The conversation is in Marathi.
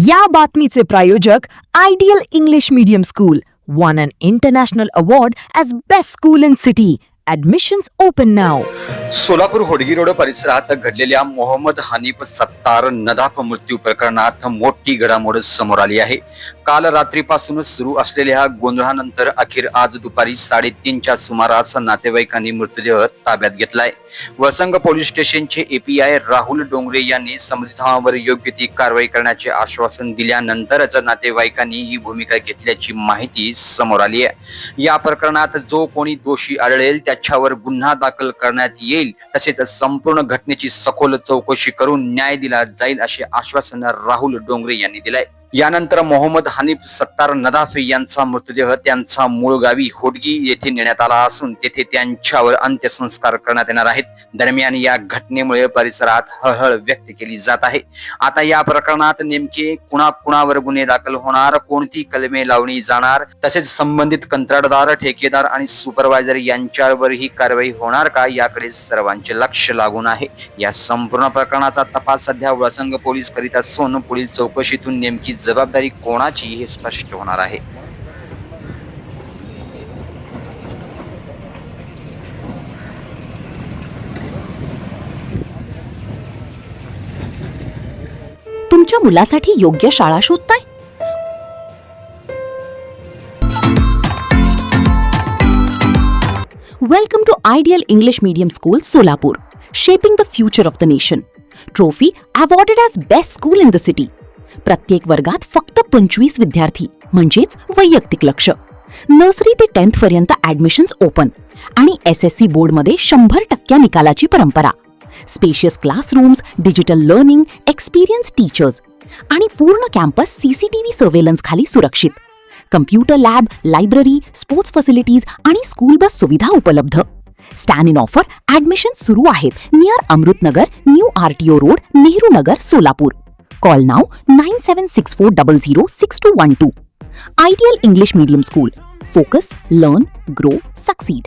या बातमीचे प्रायोजक ideal English medium school won an international award as best school in city. Admissions open now. Solapur Hodgi road परिसरात घडलेल्या मोहम्मद हनीफ सत्तार नदाफ मृत्यू प्रकरणात मोठी घडामोड समोर आली आहे. काल रात्रीपासून सुरू असलेल्या गोंधळानंतर अखेर आज दुपारी 3:30च्या सुमारास नातेवाईकांनी मृतदेह ताब्यात घेतलाय. वसंग पोलीस स्टेशनचे एपीआय राहुल डोंगरे यांनी संबंधितांवर योग्य ती कारवाई करण्याचे आश्वासन दिल्यानंतरच नातेवाईकांनी ही भूमिका घेतल्याची माहिती समोर आली आहे. या प्रकरणात जो कोणी दोषी आढळेल त्याच्यावर गुन्हा दाखल करण्यात येईल, तसेच संपूर्ण घटनेची सखोल चौकशी करून न्याय दिला जाईल असे आश्वासन राहुल डोंगरे यांनी दिलंय. यानंतर मोहम्मद हनीफ सत्तार नदाफ यांचा मृतदेह त्यांचा मूळ गावी होडगी येथे नेण्यात आला असून तेथे त्यांच्यावर अंत्यसंस्कार करण्यात येणार आहेत. दरम्यान या घटनेमुळे परिसरात हळहळ व्यक्त केली जात आहे. आता या प्रकरणात नेमके कुणावर गुन्हे दाखल होणार, कोणती कलमे लावली जाणार, तसेच संबंधित कंत्राटदार, ठेकेदार आणि सुपरवायझर यांच्यावरही कारवाई होणार का, याकडे सर्वांचे लक्ष लागून आहे. या संपूर्ण प्रकरणाचा तपास सध्या वसंग पोलीस करीत असून पुढील चौकशीतून नेमकी जबाबदारी कोणाची हे स्पष्ट होणार आहे. तुमच्या मुलासाठी योग्य शाळा शोधताय? Welcome to ideal English medium school Solapur, shaping the future of the nation. Trophy awarded as best school in the city. प्रत्येक वर्गात फक्त 25 विद्यार्थी, म्हणजेच वैयक्तिक लक्ष. नर्सरी ते 10th पर्यंत ॲडमिशन्स ओपन आणि SSC बोर्डमध्ये 100% निकालाची परंपरा. Spacious classrooms, digital learning, experience teachers आणि पूर्ण कॅम्पस CCTV सर्वेलन्स खाली सुरक्षित. Computer lab, library, sports facilities आणि स्कूल बस सुविधा उपलब्ध. स्टँड इन ऑफर ॲडमिशन सुरू आहेत near Amritnagar, new RTO road, Nehru Nagar, Solapur. Call now 9764006212. Ideal English Medium School. Focus, learn, grow, succeed.